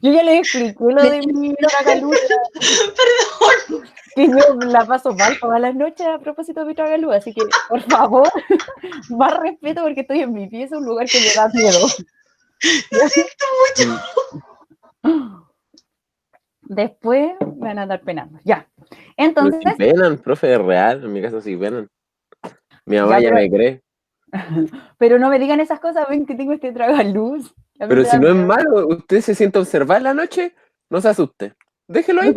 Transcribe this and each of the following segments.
Yo ya les expliqué lo de mi tragaluz. Perdón. Que yo la paso mal todas las noches a propósito de mi tragaluz, así que, por favor, más respeto porque estoy en mi pieza, un lugar que me da miedo. Lo siento mucho. Después me van a dar penando. Ya. Pero Entonces, si penan, profe, es real. En mi casa sí penan. Mi mamá ya, ya me cree. pero no me digan esas cosas, ven que tengo este tragaluz. A mí Pero me si da no es miedo. malo, usted se siente observar la noche, no se asuste. Déjelo ahí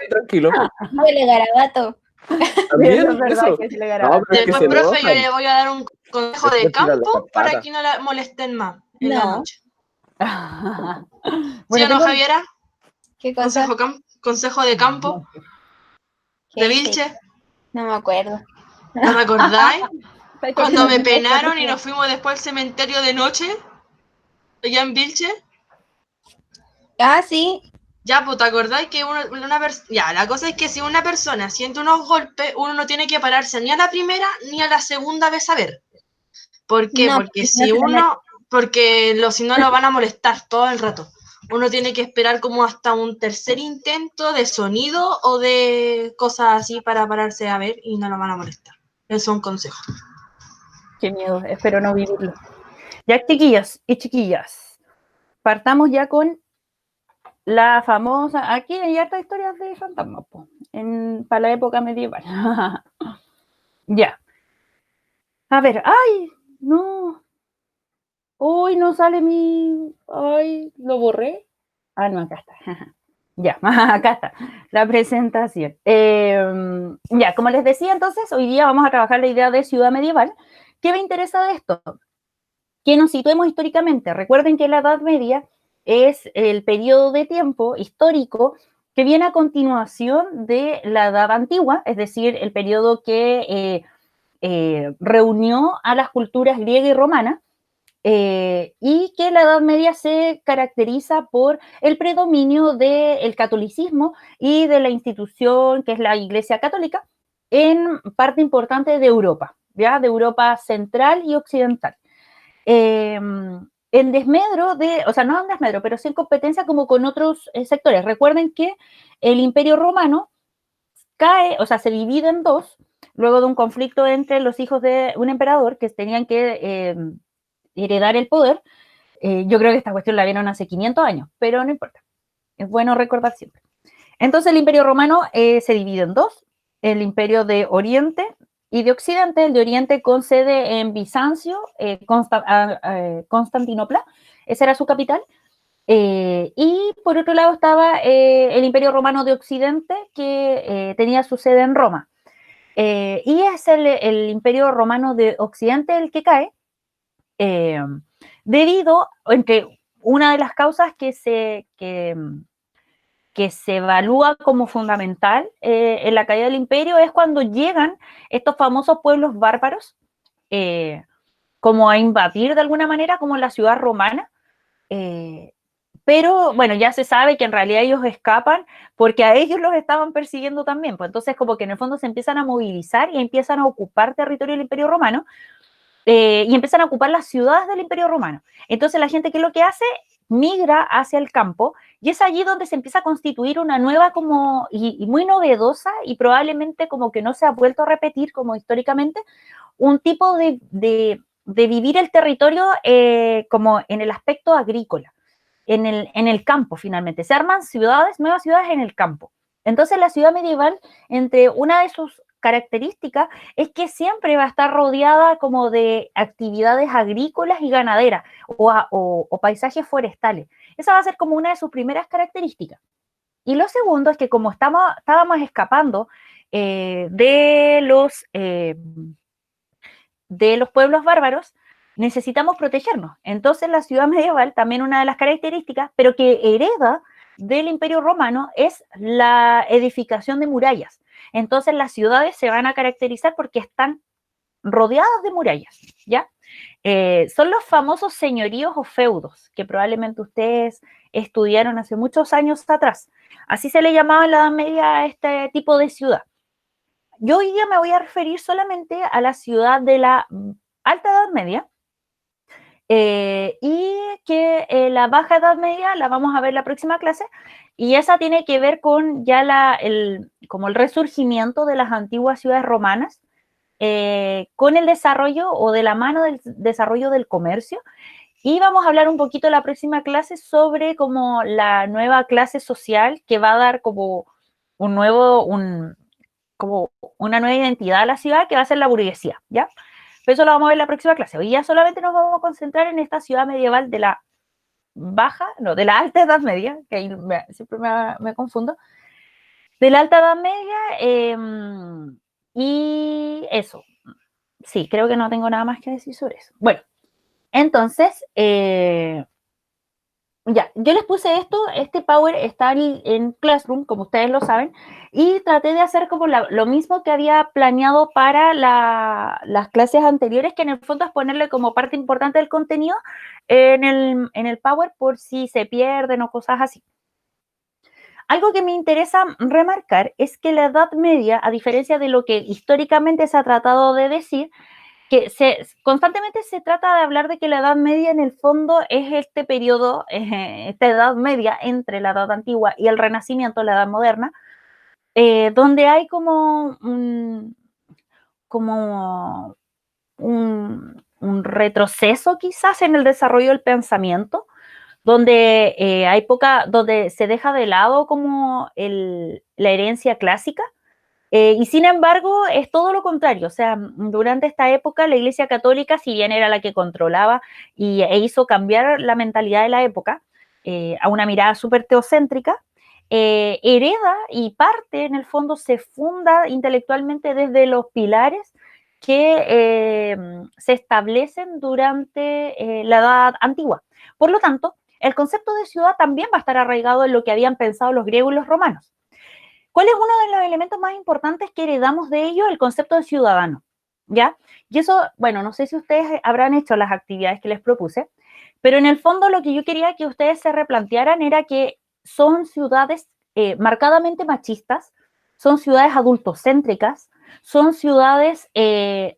tranquilo. Huele garabato. También Eso es verdad eso. que se le No, graba. pero es que Después, se profe, yo enojan. le voy a dar un consejo de Después tiran las campo para patas. que no la molesten más en la No. noche. ¿Sí Bueno, o no, tengo... Javiera? ¿Qué cosa? Consejo de campo ¿Qué de hice? Vilche. No me acuerdo. ¿No te acordáis? ¿Sabes qué? Cuando me No, penaron y nos fuimos después al cementerio de noche, allá en Vilche. Ah, sí. Ya, pues, ¿te acordáis que ya, la cosa es que si una persona siente unos golpes, uno no tiene que pararse ni a la primera ni a la segunda vez a ver. ¿Por qué? No, Porque no se lo merece. si no lo van a molestar todo el rato. Uno tiene que esperar como hasta un tercer intento de sonido o de cosas así para pararse a ver y no lo van a molestar. Eso es un consejo. Qué miedo, espero no vivirlo. Ya, chiquillos y chiquillas, partamos ya con la famosa... Aquí hay hartas historias de fantasmas, para la época medieval. Ya. A ver, ¡ay! No. Uy, no sale mi... Ay, lo borré. Ah, no, acá está. Ya, acá está la presentación. Ya, como les decía entonces, hoy día vamos a trabajar la idea de ciudad medieval. ¿Qué me interesa de esto? Que nos situemos históricamente. Recuerden que la Edad Media es el periodo de tiempo histórico que viene a continuación de la Edad Antigua, es decir, el periodo que reunió a las culturas griega y romana, y que la Edad Media se caracteriza por el predominio del catolicismo y de la institución que es la Iglesia Católica en parte importante de Europa, ¿ya? De Europa central y occidental. En desmedro de, o sea, no en desmedro, pero sí en competencia como con otros sectores. Recuerden que el Imperio Romano cae, o sea, se divide en dos, luego de un conflicto entre los hijos de un emperador que tenían que heredar el poder. Yo creo que esta cuestión la vieron hace 500 años, pero no importa. Es bueno recordar siempre. Entonces el Imperio Romano se divide en dos, el Imperio de Oriente y de Occidente. El de Oriente con sede en Bizancio, Constantinopla, esa era su capital. Y por otro lado estaba el Imperio Romano de Occidente, que tenía su sede en Roma. Y es el Imperio Romano de Occidente el que cae, debido, entre una de las causas que se evalúa como fundamental en la caída del imperio es cuando llegan estos famosos pueblos bárbaros, como a invadir de alguna manera, como la ciudad romana. Pero bueno, ya se sabe que en realidad ellos escapan porque a ellos los estaban persiguiendo también. Pues entonces como que en el fondo se empiezan a movilizar y empiezan a ocupar territorio del Imperio Romano, y empiezan a ocupar las ciudades del Imperio Romano. Entonces la gente, ¿qué es lo que hace? Migra hacia el campo y es allí donde se empieza a constituir una nueva como, y muy novedosa y probablemente como que no se ha vuelto a repetir como históricamente, un tipo de vivir el territorio como en el aspecto agrícola, en el campo finalmente. Se arman ciudades, nuevas ciudades en el campo. Entonces la ciudad medieval, entre una de sus características, es que siempre va a estar rodeada como de actividades agrícolas y ganaderas o paisajes forestales. Esa va a ser como una de sus primeras características. Y lo segundo es que como estábamos escapando de los pueblos bárbaros, necesitamos protegernos. Entonces la ciudad medieval, también una de las características, pero que hereda del Imperio Romano, es la edificación de murallas. Entonces las ciudades se van a caracterizar porque están rodeadas de murallas, ¿ya? Son los famosos señoríos o feudos, que probablemente ustedes estudiaron hace muchos años atrás. Así se le llamaba en la Edad Media a este tipo de ciudad. Yo hoy día me voy a referir solamente a la ciudad de la Alta Edad Media, Y que la Baja Edad Media la vamos a ver la próxima clase, y esa tiene que ver con ya como el resurgimiento de las antiguas ciudades romanas, con el desarrollo o de la mano del desarrollo del comercio. Y vamos a hablar un poquito la próxima clase sobre como la nueva clase social que va a dar como como una nueva identidad a la ciudad, que va a ser la burguesía, ¿ya? Pero eso lo vamos a ver en la próxima clase. Hoy ya solamente nos vamos a concentrar en esta ciudad medieval de la de la Alta Edad Media, que ahí siempre me confundo, de la Alta Edad Media, y eso. Sí, creo que no tengo nada más que decir sobre eso. Bueno, entonces, ya, yo les puse este Power está en Classroom, como ustedes lo saben, y traté de hacer como lo mismo que había planeado para las clases anteriores, que en el fondo es ponerle como parte importante del contenido en el Power por si se pierden o cosas así. Algo que me interesa remarcar es que la Edad Media, a diferencia de lo que históricamente se ha tratado de decir, que constantemente se trata de hablar de que la Edad Media en el fondo es este periodo, esta Edad Media entre la Edad Antigua y el Renacimiento, la Edad Moderna, donde hay como un retroceso quizás en el desarrollo del pensamiento, donde donde se deja de lado como la herencia clásica. Y sin embargo, es todo lo contrario. O sea, durante esta época, la Iglesia Católica, si bien era la que controlaba e hizo cambiar la mentalidad de la época a una mirada súper teocéntrica, hereda y parte, en el fondo, se funda intelectualmente desde los pilares que se establecen durante la Edad Antigua. Por lo tanto, el concepto de ciudad también va a estar arraigado en lo que habían pensado los griegos y los romanos. ¿Cuál es uno de los elementos más importantes que heredamos de ellos? El concepto de ciudadano, ¿ya? Y eso, bueno, no sé si ustedes habrán hecho las actividades que les propuse, pero en el fondo lo que yo quería que ustedes se replantearan era que son ciudades marcadamente machistas, son ciudades adultocéntricas, son ciudades de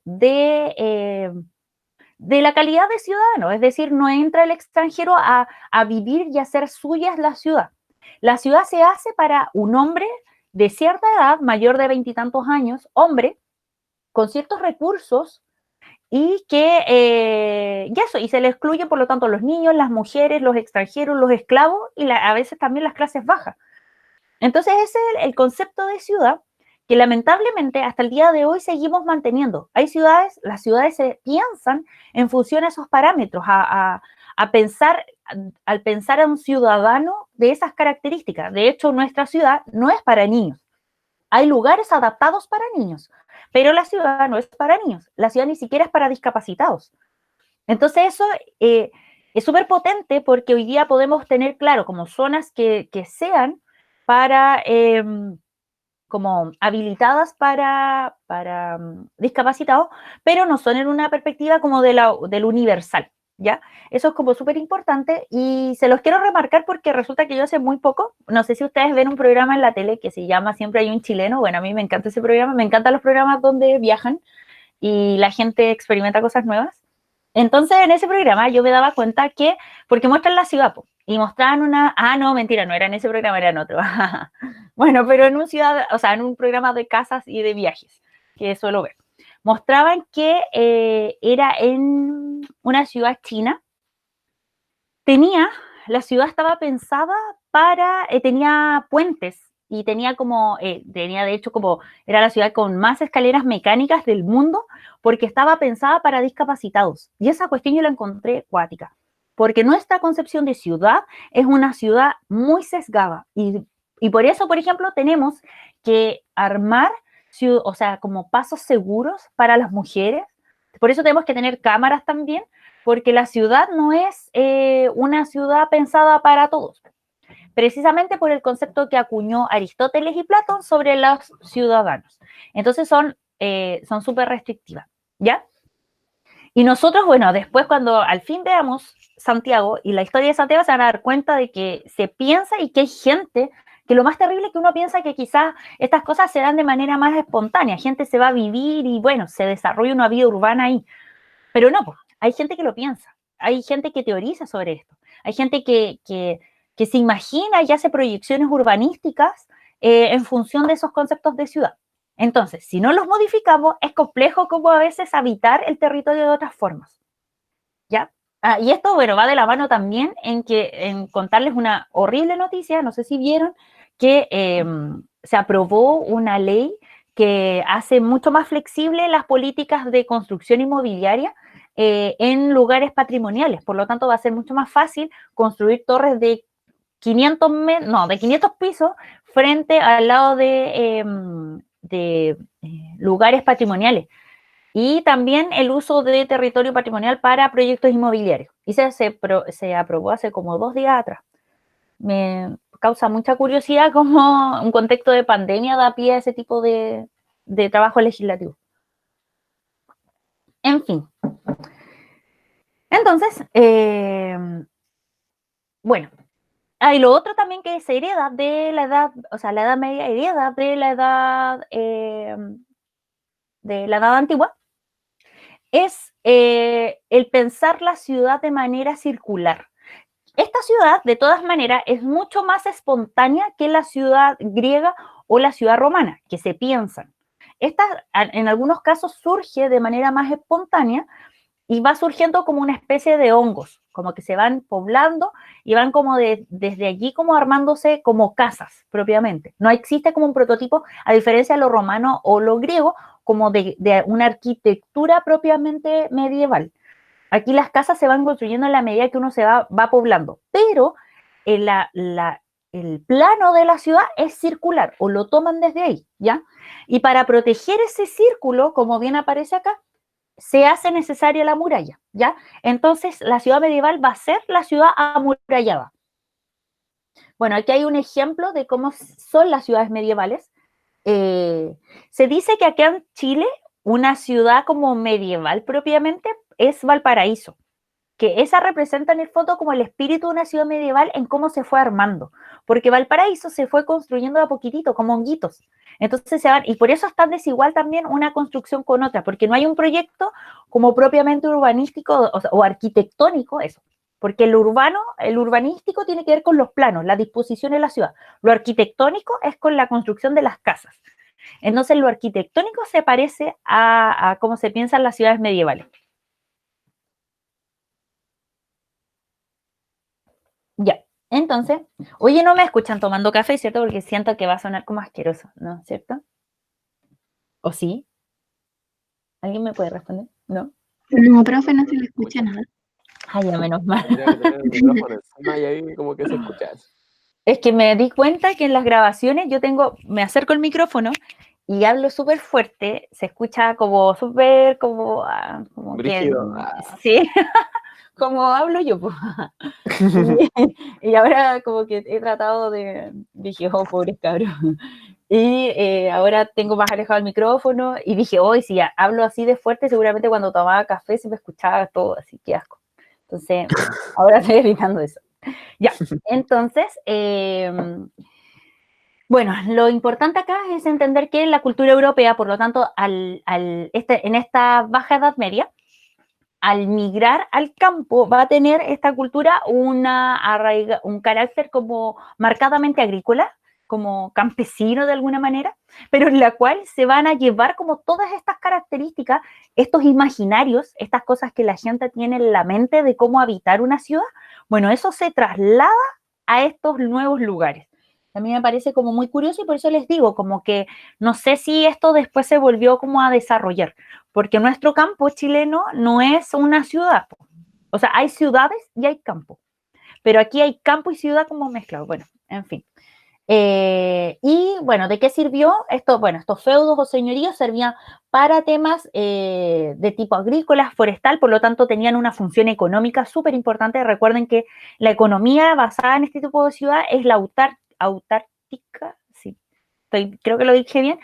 la calidad de ciudadano, es decir, no entra el extranjero a vivir y a hacer suyas la ciudad. La ciudad se hace para un hombre de cierta edad, mayor de 20 y tantos años, hombre, con ciertos recursos, y y se le excluyen, por lo tanto, los niños, las mujeres, los extranjeros, los esclavos y a veces también las clases bajas. Entonces, ese es el concepto de ciudad que lamentablemente hasta el día de hoy seguimos manteniendo. Hay ciudades, las ciudades se piensan en función a esos parámetros, al pensar a un ciudadano de esas características. De hecho, nuestra ciudad no es para niños. Hay lugares adaptados para niños, pero la ciudad no es para niños. La ciudad ni siquiera es para discapacitados. Entonces eso es súper potente porque hoy día podemos tener, claro, como zonas que sean para, como habilitadas para discapacitados, pero no son en una perspectiva como del universal, ¿ya? Eso es como súper importante y se los quiero remarcar porque resulta que yo hace muy poco, no sé si ustedes ven un programa en la tele que se llama Siempre hay un chileno. Bueno, a mí me encanta ese programa, me encantan los programas donde viajan y la gente experimenta cosas nuevas. Entonces, en ese programa yo me daba cuenta que, porque muestran la ciudad, y mostraban no, mentira, no era en ese programa, era en otro. Bueno, pero en en un programa de casas y de viajes, que suelo ver. Mostraban que era en una ciudad china. La ciudad estaba pensada tenía puentes y tenía de hecho era la ciudad con más escaleras mecánicas del mundo porque estaba pensada para discapacitados. Y esa cuestión yo la encontré cuática, porque nuestra concepción de ciudad es una ciudad muy sesgada y por eso, por ejemplo, tenemos que armar, como pasos seguros para las mujeres. Por eso tenemos que tener cámaras también, porque la ciudad no es una ciudad pensada para todos, precisamente por el concepto que acuñó Aristóteles y Platón sobre los ciudadanos. Entonces son súper restrictivas, ¿ya? Y nosotros, bueno, después cuando al fin veamos Santiago y la historia de Santiago, se van a dar cuenta de que se piensa y que hay gente, que lo más terrible es que uno piensa que quizás estas cosas se dan de manera más espontánea, gente se va a vivir y bueno, se desarrolla una vida urbana ahí, pero no, pues, hay gente que lo piensa. hay gente que teoriza sobre esto, hay gente que se imagina y hace proyecciones urbanísticas en función de esos conceptos de ciudad. Entonces, si no los modificamos, es complejo como a veces habitar el territorio de otras formas, ¿ya? Y esto, bueno, va de la mano también en contarles una horrible noticia, no sé si vieron, que se aprobó una ley que hace mucho más flexible las políticas de construcción inmobiliaria en lugares patrimoniales. Por lo tanto, va a ser mucho más fácil construir torres de 500 pisos frente al lado de lugares patrimoniales. Y también el uso de territorio patrimonial para proyectos inmobiliarios. Y se aprobó hace como 2 días atrás. Me causa mucha curiosidad cómo un contexto de pandemia da pie a ese tipo de trabajo legislativo. En fin. Entonces, bueno, hay lo otro también que se hereda de la edad, o sea, la edad media hereda de la edad antigua, es el pensar la ciudad de manera circular. Esta ciudad, de todas maneras, es mucho más espontánea que la ciudad griega o la ciudad romana, que se piensan. Esta, en algunos casos, surge de manera más espontánea y va surgiendo como una especie de hongos, como que se van poblando y van como desde allí como armándose como casas propiamente. No existe como un prototipo, a diferencia de lo romano o lo griego, como de una arquitectura propiamente medieval. Aquí las casas se van construyendo en la medida que uno se va poblando, pero el plano de la ciudad es circular o lo toman desde ahí, ¿ya? Y para proteger ese círculo, como bien aparece acá, se hace necesaria la muralla, ¿ya? Entonces, la ciudad medieval va a ser la ciudad amurallada. Bueno, aquí hay un ejemplo de cómo son las ciudades medievales. Se dice que acá en Chile, una ciudad como medieval propiamente es Valparaíso, que esa representa en el fondo como el espíritu de una ciudad medieval en cómo se fue armando, porque Valparaíso se fue construyendo de a poquitito, como honguitos. Entonces se van, y por eso es tan desigual también una construcción con otra, porque no hay un proyecto como propiamente urbanístico o arquitectónico, eso. Porque el urbanístico tiene que ver con los planos, la disposición de la ciudad. Lo arquitectónico es con la construcción de las casas. Entonces lo arquitectónico se parece a cómo se piensan las ciudades medievales. Ya, entonces, oye, no me escuchan tomando café, ¿cierto? Porque siento que va a sonar como asqueroso, ¿no? ¿Cierto? ¿O sí? ¿Alguien me puede responder? ¿No? No, profe, no se le escucha nada. Ay, ya, menos mal. Tendría que tener el micrófono encima y ahí como que se escucha eso. Es que me di cuenta que en las grabaciones me acerco el micrófono y hablo súper fuerte, se escucha como súper, como Brígido. sí, como hablo yo, pues. Y ahora como que he tratado dije, oh, pobres cabros. Y ahora tengo más alejado el micrófono y dije, hoy si hablo así de fuerte, seguramente cuando tomaba café se me escuchaba todo, así que asco. Entonces, ahora estoy evitando eso. Ya, entonces, bueno, lo importante acá es entender que la cultura europea, por lo tanto, en esta baja edad media, al migrar al campo, va a tener esta cultura un carácter como marcadamente agrícola, como campesino de alguna manera, pero en la cual se van a llevar como todas estas características, estos imaginarios, estas cosas que la gente tiene en la mente de cómo habitar una ciudad, bueno, eso se traslada a estos nuevos lugares. A mí me parece como muy curioso y por eso les digo, como que no sé si esto después se volvió como a desarrollar, porque nuestro campo chileno no es una ciudad. O sea, hay ciudades y hay campo, pero aquí hay campo y ciudad como mezclados. Bueno, en fin. Y bueno, ¿de qué sirvió esto? Bueno, estos feudos o señoríos servían para temas de tipo agrícola, forestal, por lo tanto tenían una función económica súper importante. Recuerden que la economía basada en este tipo de ciudad es la autártica, sí, creo que lo dije bien,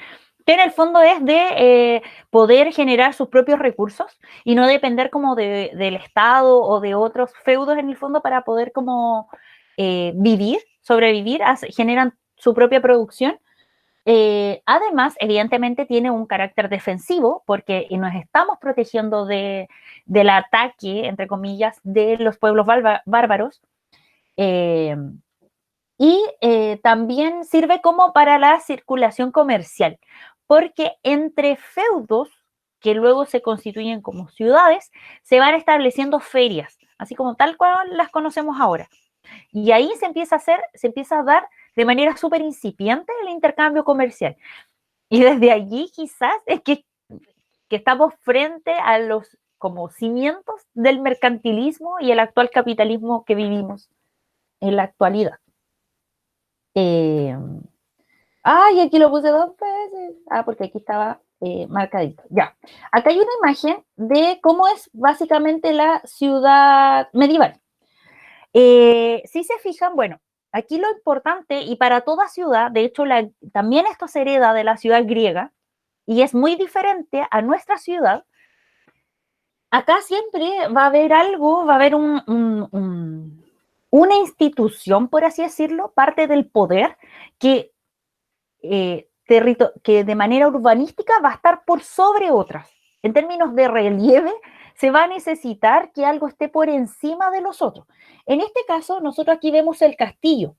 que en el fondo es de poder generar sus propios recursos y no depender como del Estado o de otros feudos en el fondo para poder como sobrevivir, generan su propia producción Además, evidentemente tiene un carácter defensivo porque nos estamos protegiendo del ataque, entre comillas, de los pueblos bárbaros. También sirve como para la circulación comercial, porque entre feudos, que luego se constituyen como ciudades, se van estableciendo ferias, así como tal cual las conocemos ahora. Y ahí se empieza a dar de manera súper incipiente el intercambio comercial. Y desde allí quizás es que estamos frente a los como cimientos del mercantilismo y el actual capitalismo que vivimos en la actualidad. Aquí lo puse 2 veces. Porque aquí estaba marcadito. Ya. Acá hay una imagen de cómo es básicamente la ciudad medieval. Si se fijan, bueno, aquí lo importante, y para toda ciudad, de hecho, también esto se hereda de la ciudad griega, y es muy diferente a nuestra ciudad. Acá siempre va a haber algo, va a haber una institución, por así decirlo, parte del poder que de manera urbanística va a estar por sobre otras. En términos de relieve, se va a necesitar que algo esté por encima de los otros. En este caso, nosotros aquí vemos el castillo,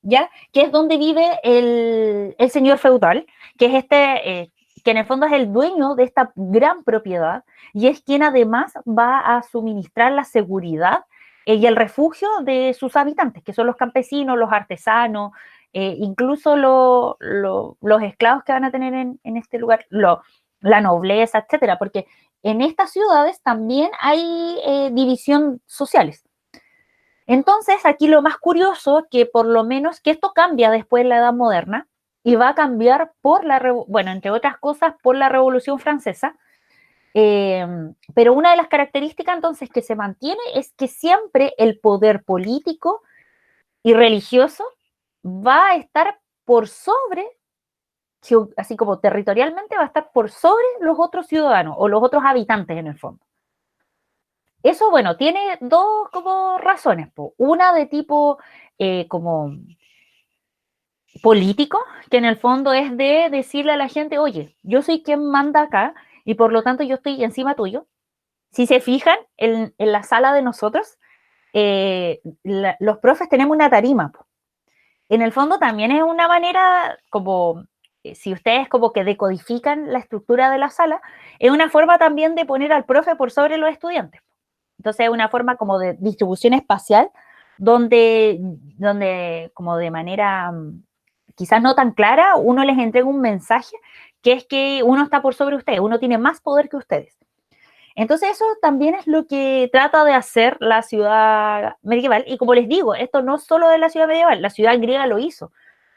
¿ya? Que es donde vive el señor feudal, que es que en el fondo es el dueño de esta gran propiedad y es quien además va a suministrar la seguridad y el refugio de sus habitantes, que son los campesinos, los artesanos, incluso los esclavos que van a tener en este lugar, la nobleza, etcétera, porque en estas ciudades también hay división sociales. Entonces, aquí lo más curioso, que por lo menos que esto cambia después de la Edad Moderna y va a cambiar entre otras cosas, por la Revolución Francesa. Pero una de las características entonces que se mantiene es que siempre el poder político y religioso va a estar por sobre, así como territorialmente, va a estar por sobre los otros ciudadanos o los otros habitantes en el fondo. Eso, bueno, tiene 2 como razones. Una de tipo como político, que en el fondo es de decirle a la gente, oye, yo soy quien manda acá y por lo tanto yo estoy encima tuyo. Si se fijan, en la sala de nosotros, los profes tenemos una tarima. En el fondo también es una manera como, si ustedes como que decodifican la estructura de la sala, es una forma también de poner al profe por sobre los estudiantes. Entonces es una forma como de distribución espacial donde como de manera quizás no tan clara, uno les entrega un mensaje que es que uno está por sobre ustedes, uno tiene más poder que ustedes. Entonces eso también es lo que trata de hacer la ciudad medieval. Y como les digo, esto no solo de la ciudad medieval, la ciudad griega lo hizo.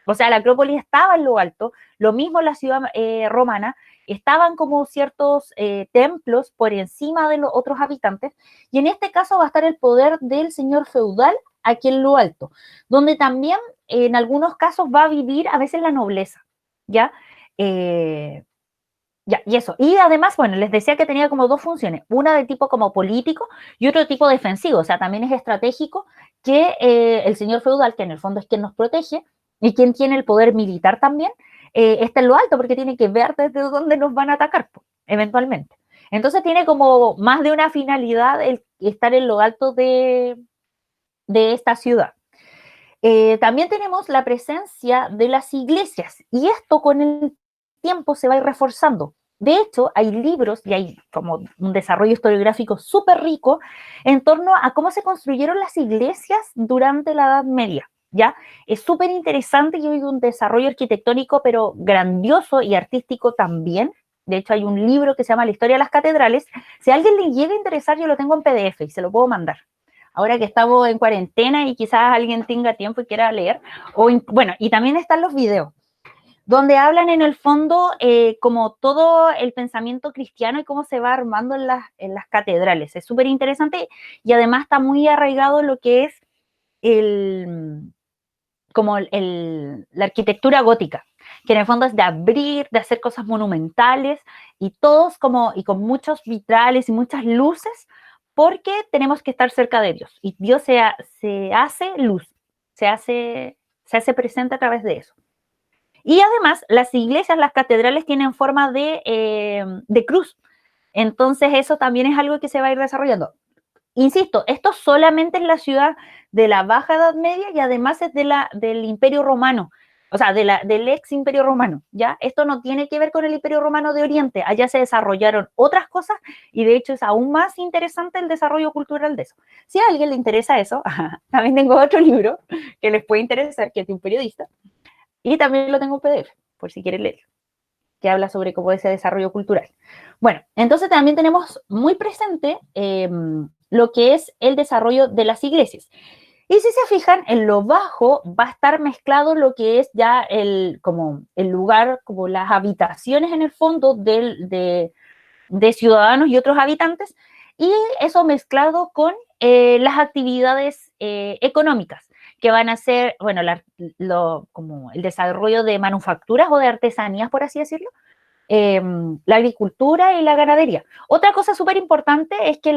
O sea, la Acrópolis estaba en lo alto, lo mismo la ciudad romana, estaban como ciertos templos por encima de los otros habitantes, y en este caso va a estar el poder del señor feudal aquí en lo alto, donde también en algunos casos va a vivir a veces la nobleza, ¿ya? Y eso. Y además, bueno, les decía que tenía como 2 funciones, una de tipo como político y otro tipo defensivo, o sea, también es estratégico que el señor feudal, que en el fondo es quien nos protege, y quien tiene el poder militar también, está en lo alto porque tiene que ver desde dónde nos van a atacar, eventualmente. Entonces tiene como más de una finalidad el estar en lo alto de esta ciudad. También tenemos la presencia de las iglesias y esto con el tiempo se va a ir reforzando. De hecho, hay libros y hay como un desarrollo historiográfico súper rico en torno a cómo se construyeron las iglesias durante la Edad Media. ¿Ya? Es súper interesante y hay un desarrollo arquitectónico, pero grandioso y artístico también. De hecho, hay un libro que se llama La historia de las catedrales. Si a alguien le llega a interesar, yo lo tengo en PDF y se lo puedo mandar. Ahora que estamos en cuarentena y quizás alguien tenga tiempo y quiera leer. Bueno, y también están los videos, donde hablan en el fondo como todo el pensamiento cristiano y cómo se va armando en las catedrales. Es súper interesante y además está muy arraigado en lo que es la arquitectura gótica, que en el fondo es de abrir, de hacer cosas monumentales y con muchos vitrales y muchas luces, porque tenemos que estar cerca de Dios y Dios se hace luz, se hace presente a través de eso. Y además, las iglesias, las catedrales tienen forma de cruz. Entonces, eso también es algo que se va a ir desarrollando. Insisto, esto solamente es la ciudad de la Baja Edad Media y además es del Imperio Romano, o sea, del ex Imperio Romano, ¿ya? Esto no tiene que ver con el Imperio Romano de Oriente, allá se desarrollaron otras cosas y de hecho es aún más interesante el desarrollo cultural de eso. Si a alguien le interesa eso, también tengo otro libro que les puede interesar, que es de un periodista, y también lo tengo en PDF, por si quieren leerlo, que habla sobre cómo es ese desarrollo cultural. Bueno, entonces también tenemos muy presente lo que es el desarrollo de las iglesias. Y si se fijan, en lo bajo va a estar mezclado lo que es ya como el lugar, como las habitaciones en el fondo de ciudadanos y otros habitantes, y eso mezclado con las actividades económicas, que van a ser, bueno, como el desarrollo de manufacturas o de artesanías, por así decirlo, la agricultura y la ganadería. Otra cosa súper importante es que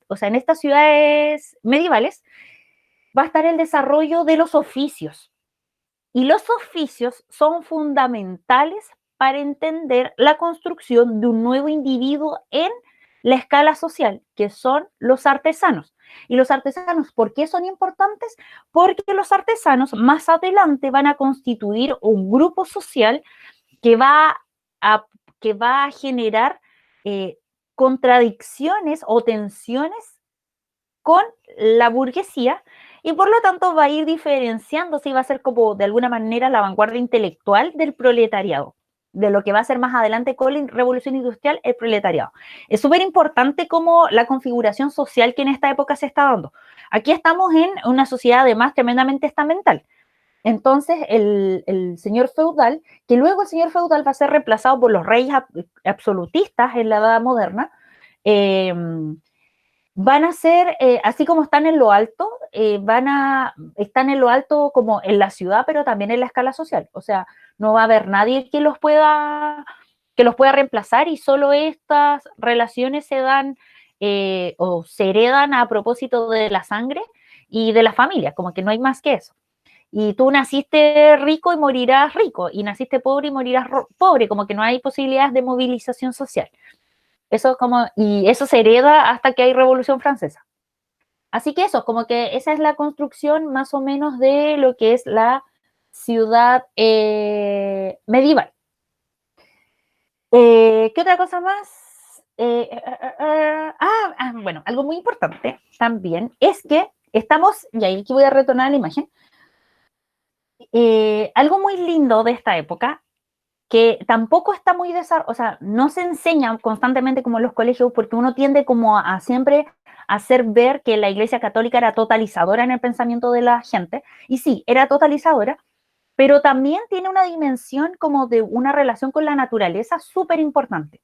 o sea, en estas ciudades medievales va a estar el desarrollo de los oficios. Y los oficios son fundamentales para entender la construcción de un nuevo individuo en la escala social, que son los artesanos. Y los artesanos, ¿por qué son importantes? Porque los artesanos más adelante van a constituir un grupo social que va a generar contradicciones o tensiones con la burguesía y por lo tanto va a ir diferenciándose y va a ser como de alguna manera la vanguardia intelectual del proletariado, de lo que va a ser más adelante con la revolución industrial el proletariado. Es súper importante como la configuración social que en esta época se está dando. Aquí estamos en una sociedad además tremendamente estamental. Entonces, el señor feudal, que luego el señor feudal va a ser reemplazado por los reyes absolutistas en la Edad Moderna, van a ser, así como están en lo alto, están en lo alto como en la ciudad, pero también en la escala social. O sea, no va a haber nadie que los pueda reemplazar y solo estas relaciones se dan o se heredan a propósito de la sangre y de la familia, como que no hay más que eso. Y tú naciste rico y morirás rico, y naciste pobre y morirás pobre, como que no hay posibilidades de movilización social. Y eso se hereda hasta que hay Revolución Francesa. Así que eso, como que esa es la construcción más o menos de lo que es la ciudad medieval. ¿Qué otra cosa más? Bueno, algo muy importante también es que estamos, y ahí voy a retornar a la imagen, algo muy lindo de esta época, que tampoco está muy desarrollado, o sea, no se enseña constantemente como en los colegios, porque uno tiende como a siempre hacer ver que la Iglesia Católica era totalizadora en el pensamiento de la gente, y sí, era totalizadora, pero también tiene una dimensión como de una relación con la naturaleza súper importante.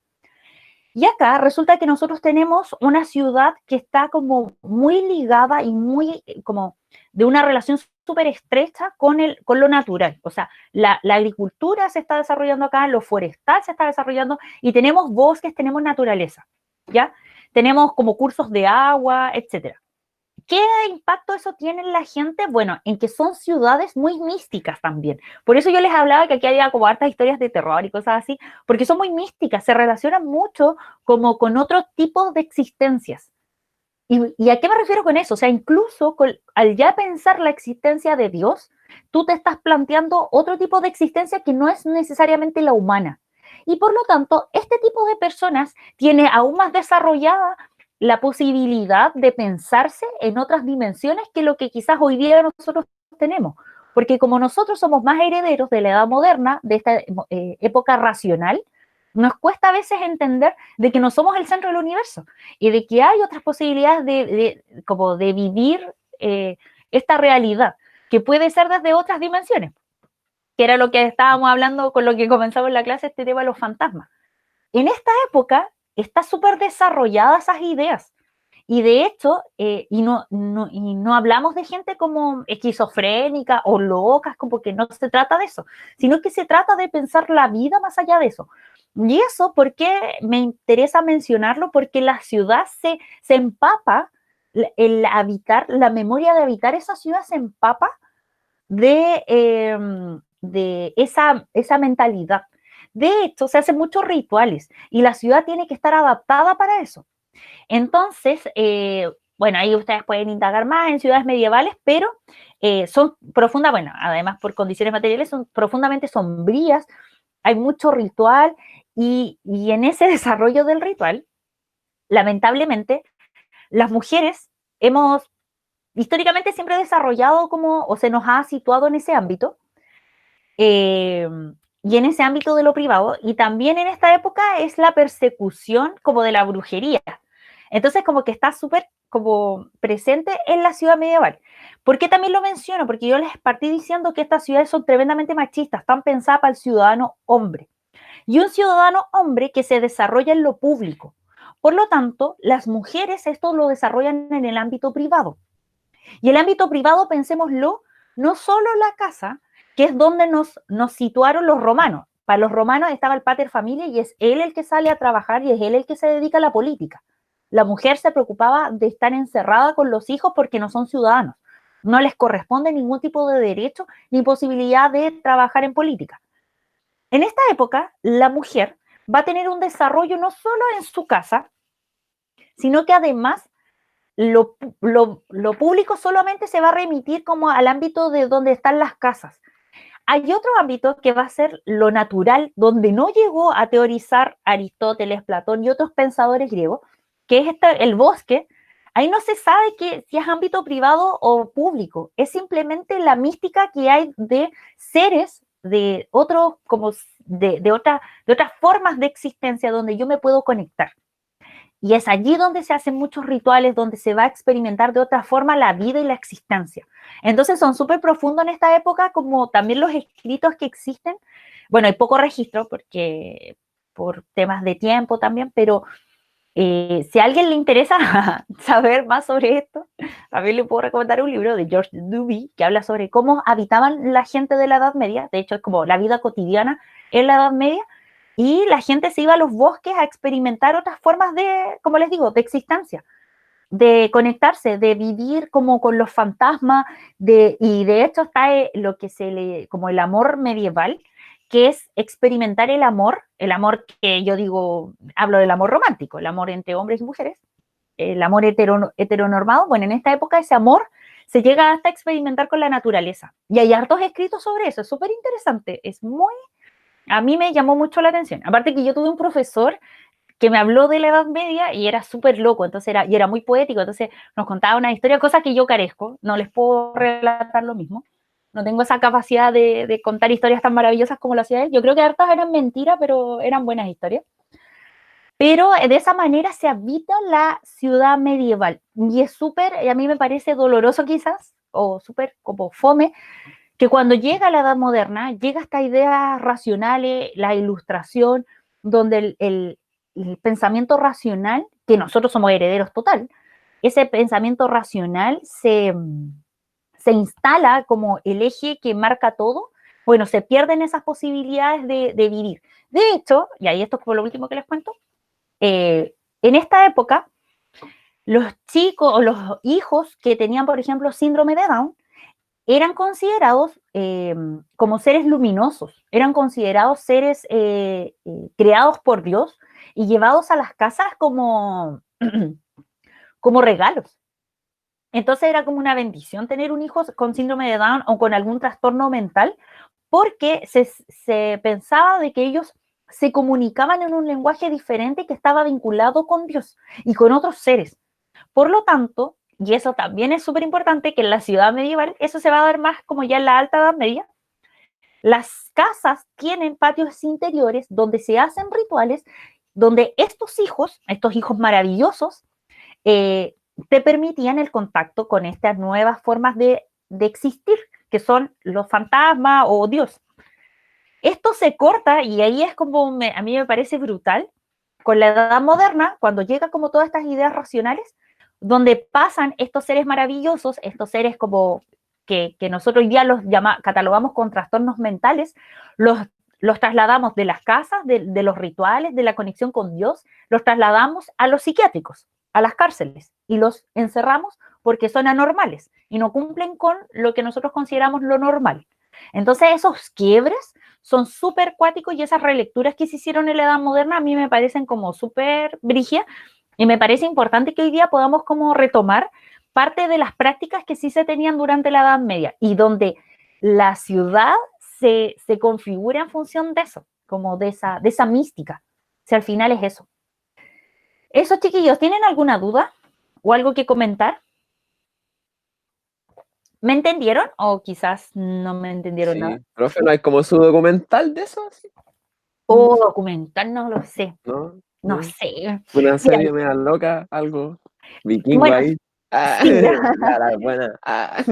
Y acá resulta que nosotros tenemos una ciudad que está como muy ligada y muy como de una relación súper estrecha con lo natural. O sea, la agricultura se está desarrollando acá, lo forestal se está desarrollando y tenemos bosques, tenemos naturaleza, ¿ya? Tenemos como cursos de agua, etcétera. ¿Qué impacto eso tiene en la gente? Bueno, en que son ciudades muy místicas también. Por eso yo les hablaba que aquí había como hartas historias de terror y cosas así, porque son muy místicas, se relacionan mucho como con otros tipos de existencias. ¿Y a qué me refiero con eso? O sea, incluso al ya pensar la existencia de Dios, tú te estás planteando otro tipo de existencia que no es necesariamente la humana. Y por lo tanto, este tipo de personas tiene aún más desarrollada la posibilidad de pensarse en otras dimensiones que lo que quizás hoy día nosotros tenemos. Porque como nosotros somos más herederos de la edad moderna, de esta época racional, nos cuesta a veces entender de que no somos el centro del universo y de que hay otras posibilidades como de vivir esta realidad, que puede ser desde otras dimensiones, que era lo que estábamos hablando con lo que comenzamos en la clase, este tema de los fantasmas. En esta época está súper desarrolladas esas ideas. Y de hecho, y no hablamos de gente como esquizofrénica o locas, como que no se trata de eso, sino que se trata de pensar la vida más allá de eso. Y eso, ¿por qué me interesa mencionarlo? Porque la ciudad se empapa, el habitar, la memoria de habitar esa ciudad se empapa de de esa mentalidad. De hecho, se hacen muchos rituales y la ciudad tiene que estar adaptada para eso. Entonces, bueno, ahí ustedes pueden indagar más en ciudades medievales, pero son profundas, bueno, además por condiciones materiales, son profundamente sombrías, hay mucho ritual y en ese desarrollo del ritual, lamentablemente, las mujeres hemos históricamente siempre desarrollado como, o se nos ha situado en ese ámbito, y en ese ámbito de lo privado, y también en esta época es la persecución como de la brujería. Entonces como que está súper como presente en la ciudad medieval. ¿Por qué también lo menciono? Porque yo les partí diciendo que estas ciudades son tremendamente machistas, están pensadas para el ciudadano hombre. Y un ciudadano hombre que se desarrolla en lo público. Por lo tanto, las mujeres esto lo desarrollan en el ámbito privado. Y el ámbito privado, pensémoslo, no solo la casa, que es donde nos situaron los romanos. Para los romanos estaba el pater familia y es él el que sale a trabajar y es él el que se dedica a la política. La mujer se preocupaba de estar encerrada con los hijos porque no son ciudadanos. No les corresponde ningún tipo de derecho ni posibilidad de trabajar en política. En esta época, la mujer va a tener un desarrollo no solo en su casa, sino que además lo público solamente se va a remitir como al ámbito de donde están las casas. Hay otro ámbito que va a ser lo natural, donde no llegó a teorizar Aristóteles, Platón y otros pensadores griegos, que es el bosque. Ahí no se sabe si es ámbito privado o público, es simplemente la mística que hay de seres de otros, como de otras formas de existencia donde yo me puedo conectar. Y es allí donde se hacen muchos rituales, donde se va a experimentar de otra forma la vida y la existencia. Entonces son súper profundos en esta época, como también los escritos que existen. Bueno, hay poco registro porque por temas de tiempo también, pero si a alguien le interesa saber más sobre esto, también le puedo recomendar un libro de George Duby que habla sobre cómo habitaban la gente de la Edad Media. De hecho, es como la vida cotidiana en la Edad Media. Y la gente se iba a los bosques a experimentar otras formas de, como les digo, de existencia, de conectarse, de vivir como con los fantasmas, y de hecho está lo que como el amor medieval, que es experimentar el amor que yo digo, hablo del amor romántico, el amor entre hombres y mujeres, el amor heteronormado. Bueno, en esta época ese amor se llega hasta experimentar con la naturaleza. Y hay hartos escritos sobre eso, es súper interesante, a mí me llamó mucho la atención. Aparte que yo tuve un profesor que me habló de la Edad Media y era súper loco, entonces era muy poético, entonces nos contaba una historia, cosas que yo carezco, no les puedo relatar lo mismo, no tengo esa capacidad de contar historias tan maravillosas como lo hacía él. Yo creo que hartas eran mentiras, pero eran buenas historias. Pero de esa manera se habita la ciudad medieval y es súper, a mí me parece doloroso quizás, o súper como fome, que cuando llega la edad moderna, llega esta idea racionales, la ilustración, donde el pensamiento racional, que nosotros somos herederos total, ese pensamiento racional se instala como el eje que marca todo. Bueno, se pierden esas posibilidades de vivir. De hecho, y ahí esto es como lo último que les cuento, en esta época, los chicos o los hijos que tenían, por ejemplo, síndrome de Down, eran considerados como seres luminosos, eran considerados seres creados por Dios y llevados a las casas como, como regalos. Entonces era como una bendición tener un hijo con síndrome de Down o con algún trastorno mental, porque se pensaba de que ellos se comunicaban en un lenguaje diferente que estaba vinculado con Dios y con otros seres. Por lo tanto, y eso también es súper importante, que en la ciudad medieval, eso se va a dar más como ya en la Alta Edad Media, las casas tienen patios interiores donde se hacen rituales, donde estos hijos maravillosos, te permitían el contacto con estas nuevas formas de existir, que son los fantasmas o Dios. Esto se corta, y ahí es como, a mí me parece brutal, con la edad moderna, cuando llega como todas estas ideas racionales, donde pasan estos seres maravillosos, estos seres como que nosotros hoy día los catalogamos con trastornos mentales, los trasladamos de las casas, de los rituales, de la conexión con Dios, los trasladamos a los psiquiátricos, a las cárceles, y los encerramos porque son anormales y no cumplen con lo que nosotros consideramos lo normal. Entonces esos quiebres son súper cuáticos y esas relecturas que se hicieron en la Edad Moderna a mí me parecen como súper brígidas y me parece importante que hoy día podamos como retomar parte de las prácticas que sí se tenían durante la Edad Media y donde la ciudad se configura en función de eso, como de esa mística. O sea, al final es eso. Eso, chiquillos, ¿tienen alguna duda o algo que comentar? ¿Me entendieron o quizás no me entendieron Sí, nada? profe, ¿no hay como su documental de eso? ¿Así? O documental, no lo sé. ¿No? No ¿No? sé. Una Mira, serie media loca, algo vikingo bueno, ahí. Ah, sí, la buena. Ah.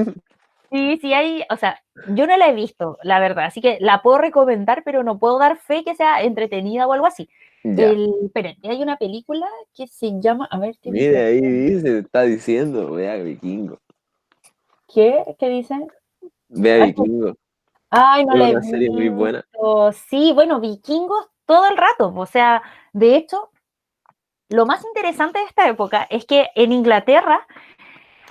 sí hay, o sea, yo no la he visto, la verdad, así que la puedo recomendar, pero no puedo dar fe que sea entretenida o algo así. Ya. Esperen, hay una película que se llama, a ver, ¿qué Mire, dice? ahí dice, está diciendo, vea vikingo. ¿Qué dicen? Vea Ay, vikingo. ay, no Es la he una serie muy buena. visto. Sí, bueno, vikingos todo el rato, o sea, de hecho, lo más interesante de esta época es que en Inglaterra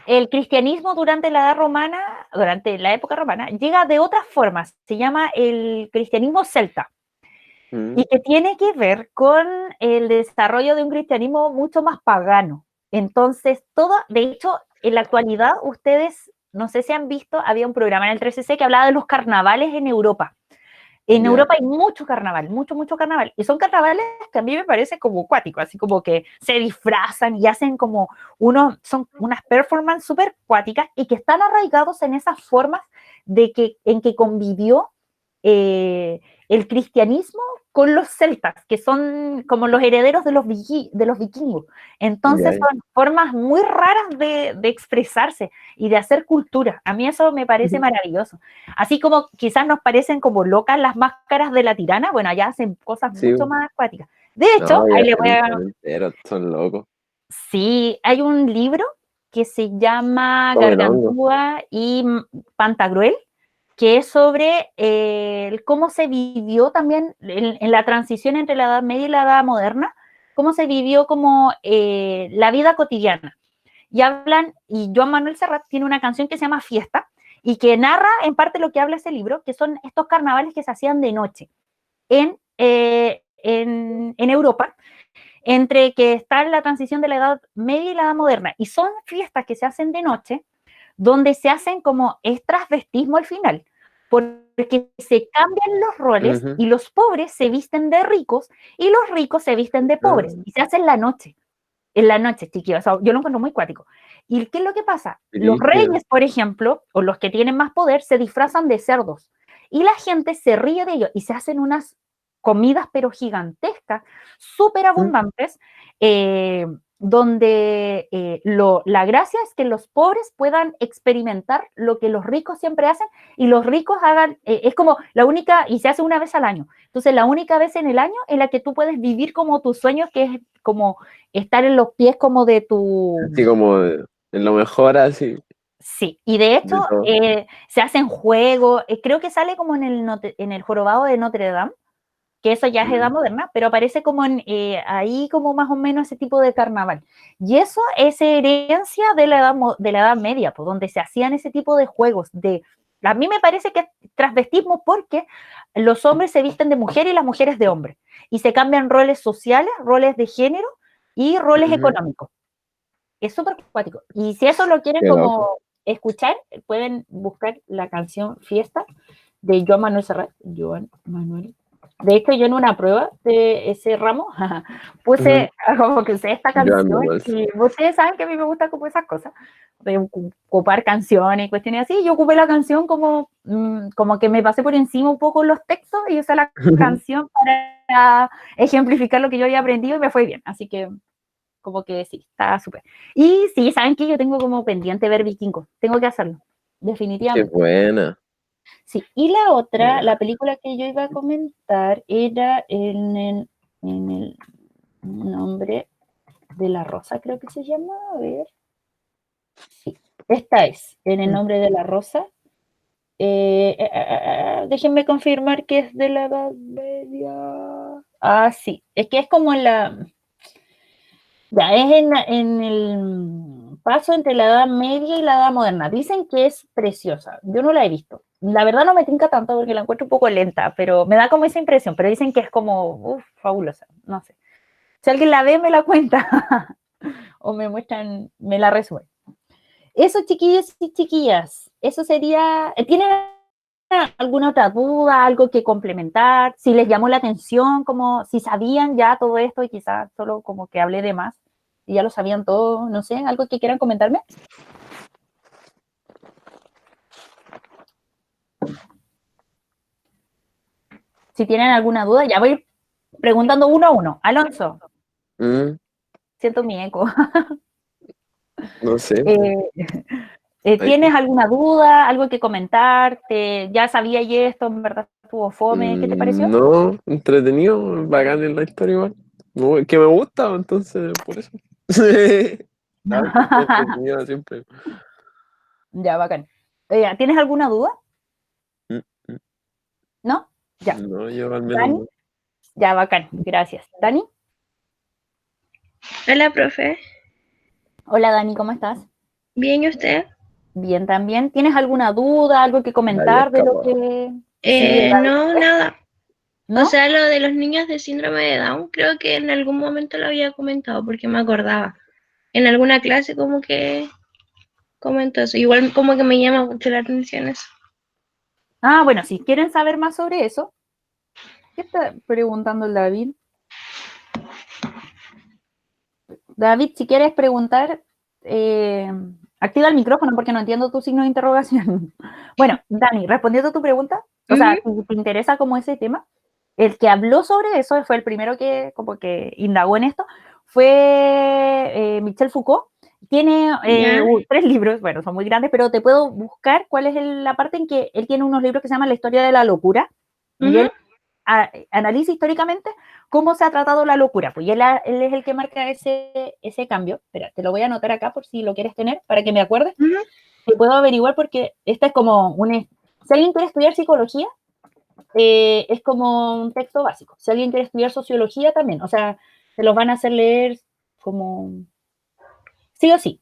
el cristianismo durante la Edad Romana, durante la época romana, llega de otras formas. Se llama el cristianismo celta Mm, y que tiene que ver con el desarrollo de un cristianismo mucho más pagano. Entonces, de hecho, en la actualidad, ustedes, no sé si han visto, había un programa en el 13C que hablaba de los carnavales en Europa. En ya. Europa hay mucho carnaval, mucho carnaval. Y son carnavales que a mí me parece como cuáticos, así como que se disfrazan y hacen como son unas performances súper cuáticas y que están arraigados en esas formas en que convivió eh, el cristianismo con los celtas, que son como los herederos de los vikingos. Ya, Entonces son formas muy raras de expresarse y de hacer cultura. A mí eso me parece maravilloso. Así como quizás nos parecen como locas las máscaras de la tirana, bueno, allá hacen cosas sí. mucho más acuáticas. De hecho, No, ahí ya le se voy a... enteros, son locos. Sí, hay un libro que se llama Comen hongo. Gargantúa y Pantagruel, que es sobre cómo se vivió también en la transición entre la Edad Media y la Edad Moderna, cómo se vivió como la vida cotidiana. Y Joan Manuel Serrat tiene una canción que se llama Fiesta, y que narra en parte lo que habla ese libro, que son estos carnavales que se hacían de noche en Europa, entre que está la transición de la Edad Media y la Edad Moderna. Y son fiestas que se hacen de noche, donde se hacen como transvestismo al final, porque se cambian los roles Ujú. y los pobres se visten de ricos y los ricos se visten de Ah, pobres y se hace en la noche, chiquillos. O sea, yo lo encuentro muy cuático. ¿Y qué es lo que pasa? Los brígido. reyes, por ejemplo, o los que tienen más poder, se disfrazan de cerdos y la gente se ríe de ellos y se hacen unas comidas pero gigantescas, súper Mm. abundantes, donde la gracia es que los pobres puedan experimentar lo que los ricos siempre hacen y los ricos hagan, es como la única, y se hace una vez al año. Entonces, la única vez en el año en la que tú puedes vivir como tus sueños, que es como estar en los pies como de tu... Así como en lo mejor, así, Sí, y de hecho de todo. se hacen juegos, creo que sale como en el jorobado de Notre Dame, que eso ya es edad Mm. moderna, pero aparece como ahí como más o menos ese tipo de carnaval. Y eso es herencia de la edad media, pues, donde se hacían ese tipo de juegos. A mí me parece que es transvestismo porque los hombres se visten de mujer y las mujeres de hombre. Y se cambian roles sociales, roles de género y roles Ujú. económicos. Es súper cuático. Y si eso lo quieren Qué loco. como escuchar, pueden buscar la canción Fiesta de Joan Manuel Serrat. Joan Manuel. De hecho, yo en una prueba de ese ramo Ujú. puse como que usé esta Joan canción Manuel. y ustedes saben que a mí me gusta como esas cosas, de ocupar canciones y cuestiones así. Yo ocupé la canción como que me pasé por encima un poco los textos y usé la canción para ejemplificar lo que yo había aprendido y me fue bien. Así que como que sí, está súper. Y sí, ¿saben qué? Yo tengo como pendiente ver Vikingos. Tengo que hacerlo, Qué definitivamente. buena. Sí, y la otra, Buena. la película que yo iba a comentar era en el nombre de la rosa, creo que se llama. A ver. Sí, esta es, en el nombre de la rosa. Déjenme confirmar que es de la Edad Media. Ah, sí, es que es como en la. Ya, es en el paso entre la Edad Media y la Edad Moderna. Dicen que es preciosa. Yo no la he visto. La verdad no me tinca tanto porque la encuentro un poco lenta, pero me da como esa impresión. Pero dicen que es como, fabulosa. No sé. Si alguien la ve, me la cuenta. O me muestran, me la resuelven. Eso, chiquillos y chiquillas. Eso sería... ¿Tienen alguna otra duda, algo que complementar? Si les llamó la atención, como si sabían ya todo esto y quizás solo como que hablé de más y ya lo sabían todo, no sé, algo que quieran comentarme. Si tienen alguna duda, ya voy preguntando uno a uno. Alonso, Mm, siento mi eco. no sé. ¿Tienes alguna duda, algo que comentar? ¿Ya sabía y esto, en verdad estuvo fome? ¿Qué te pareció? No, entretenido, bacán en la historia igual. No, es que me gusta, entonces, por eso. Ah, entretenido siempre. Ya, bacán. ¿Tienes alguna duda? Mm, mm. ¿No? Ya. No, yo al menos ¿Dani? no. Ya, bacán. Gracias. ¿Dani? Hola, profe. Hola, Dani, ¿cómo estás? ¿Bien y usted? Bien, también. ¿Tienes alguna duda, algo que Nadie comentar de lo escapa. que... Sí, No, nada. O ¿no? sea, lo de los niños de síndrome de Down, creo que en algún momento lo había comentado porque me acordaba. En alguna clase como que comentó eso. Igual como que me llama mucho la atención eso. Ah, bueno, si quieren saber más sobre eso, ¿qué está preguntando el David? David, si quieres preguntar, activa el micrófono porque no entiendo tu signo de interrogación. Bueno, Dani, respondiendo a tu pregunta, o sea, si te interesa como ese tema, el que habló sobre eso fue el primero que como que indagó en esto, fue Michel Foucault. Tiene Ya. 3 libros, bueno, son muy grandes, pero te puedo buscar cuál es la parte en que él tiene unos libros que se llaman La historia de la locura, y él analiza históricamente cómo se ha tratado la locura. Pues y él es el que marca ese cambio. Espera, te lo voy a anotar acá por si lo quieres tener, para que me acuerdes. Te puedo averiguar porque esta es como si alguien quiere estudiar psicología, es como un texto básico. Si alguien quiere estudiar sociología también, o sea, se los van a hacer leer como sí o sí.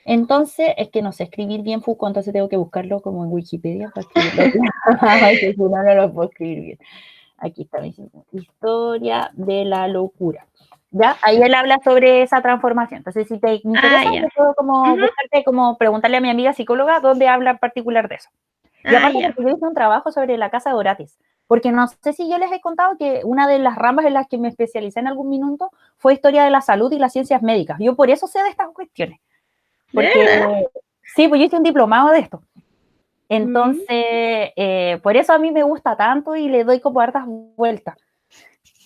Entonces, es que no sé escribir bien Foucault, entonces tengo que buscarlo como en Wikipedia para escribirlo. Que si no, no lo puedo escribir bien. Aquí está, historia de la locura. ¿Ya? Ahí él habla sobre esa transformación. Entonces, si te interesa, Ya. yo puedo como buscarte, como preguntarle a mi amiga psicóloga dónde habla en particular de eso. Y aparte, Ya. porque yo hice un trabajo sobre la casa de Oratis. Porque no sé si yo les he contado que una de las ramas en las que me especialicé en algún minuto fue historia de la salud y las ciencias médicas. Yo por eso sé de estas cuestiones. ¿De Porque, verdad? sí, pues yo hice un diplomado de esto. Entonces, por eso a mí me gusta tanto y le doy como hartas vueltas.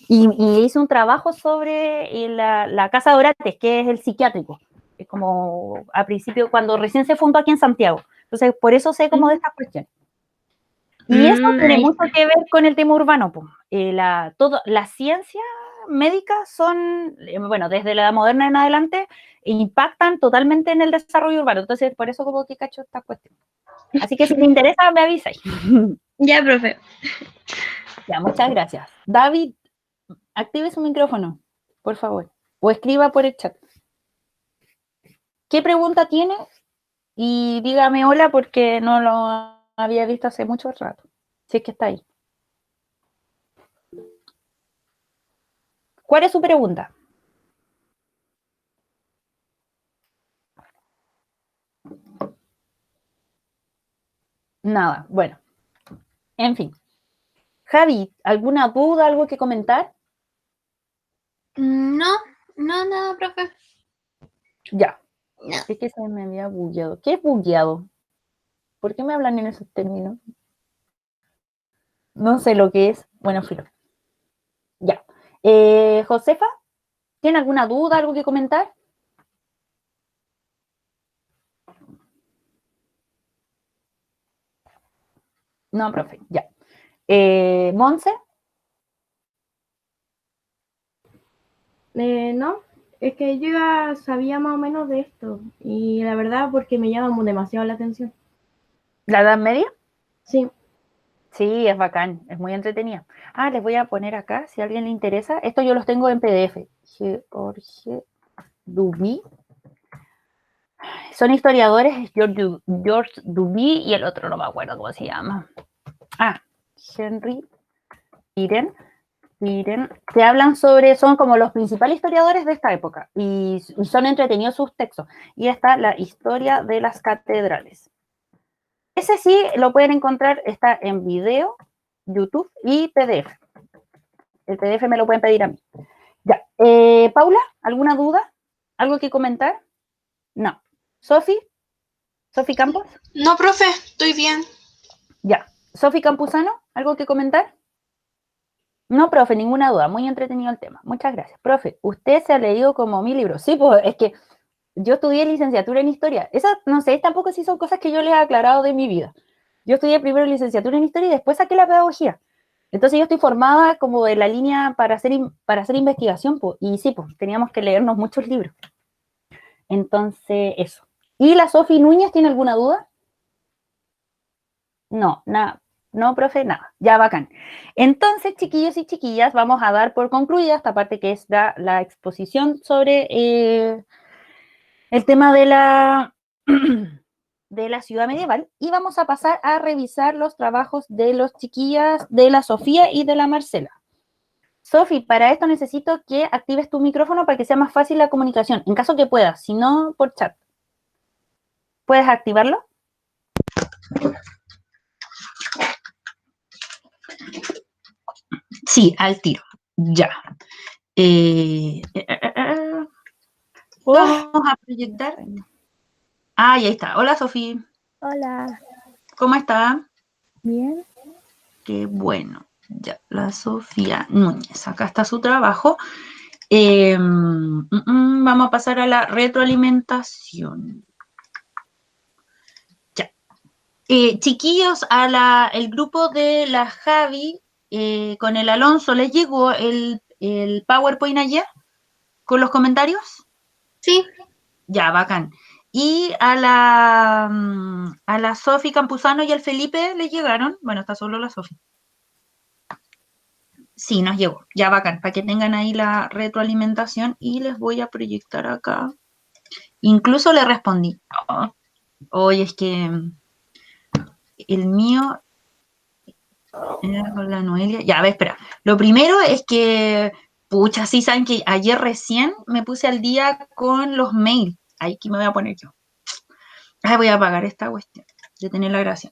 Y hice un trabajo sobre la Casa de Orates, que es el psiquiátrico. Es como a principio, cuando recién se fundó aquí en Santiago. Entonces, por eso sé como de estas cuestiones. Y eso tiene Ahí mucho está. que ver con el tema urbano. Pues. Las ciencias médicas son, bueno, desde la edad moderna en adelante, impactan totalmente en el desarrollo urbano. Entonces, por eso como que cacho esta cuestión. Así que si te interesa, me avisáis. Ya, profe. Ya, muchas gracias. David, active su micrófono, por favor. O escriba por el chat. ¿Qué pregunta tiene? Y dígame hola porque no lo había visto hace mucho rato. Si es que está ahí. ¿Cuál es su pregunta? Nada, bueno. En fin. Javi, ¿alguna duda, algo que comentar? No, no, nada, profe. Ya. No. Es que se me había bugueado. ¿Qué es bugueado? ¿Por qué me hablan en esos términos? No sé lo que es. Bueno, filo. Ya. Josefa, ¿tiene alguna duda, algo que comentar? No, profe, ya. Monse, No, es que yo ya sabía más o menos de esto y la verdad porque me llama demasiado la atención. ¿la Edad Media? Sí, Sí, es bacán, es muy entretenida. Ah, les voy a poner acá, si a alguien le interesa. Esto yo los tengo en PDF. George Duby, Son historiadores, George Duby y el otro no me acuerdo cómo se llama. Henry Piren. Te hablan sobre, son como los principales historiadores de esta época y son entretenidos sus textos. Y está la historia de las catedrales. Ese sí lo pueden encontrar, está en video, YouTube y PDF. El PDF me lo pueden pedir a mí. Ya. Paula, ¿alguna duda? ¿Algo que comentar? No. ¿Sofi Campos? No, profe, estoy bien. Ya. ¿Sofi Campuzano? ¿Algo que comentar? No, profe, ninguna duda. Muy entretenido el tema. Muchas gracias. Profe, usted se ha leído como 1000 libros. Sí, pues es que yo estudié licenciatura en historia. Esas, no sé, tampoco sí son cosas que yo les he aclarado de mi vida. Yo estudié primero licenciatura en historia y después saqué la pedagogía. Entonces yo estoy formada como de la línea para hacer investigación, pues, y sí, pues teníamos que leernos muchos libros. Entonces, eso. ¿Y la Sofi Núñez tiene alguna duda? No, nada. No, profe, nada. Ya, bacán. Entonces, chiquillos y chiquillas, vamos a dar por concluida esta parte que es la exposición sobre el tema de la, de la ciudad medieval y vamos a pasar a revisar los trabajos de los chiquillas de la Sofía y de la Marcela. Sofi, para esto necesito que actives tu micrófono para que sea más fácil la comunicación, en caso que puedas, si no, por chat. ¿Puedes activarlo? Sí, al tiro. Ya. Vamos a proyectar. Ahí está. Hola, Sofi. Hola, ¿Cómo está? bien. Qué bueno. Ya, la Sofía Núñez. Acá está su trabajo. Vamos a pasar a la retroalimentación. Ya. Chiquillos, el grupo de la Javi con el Alonso, ¿les llegó el PowerPoint ayer con los comentarios? Sí, Ya, bacán. Y a la Sofi Campuzano y al Felipe les llegaron. Bueno, está solo la Sofi. Sí, nos llegó. Ya, bacán, para que tengan ahí la retroalimentación y les voy a proyectar acá. Incluso le respondí. Oye, es que el mío era con la Noelia. Ya, a ver, espera. Lo primero es que, pucha, sí saben que ayer recién me puse al día con los mails. Ahí aquí me voy a poner yo. Voy a apagar esta cuestión de tener la gracia.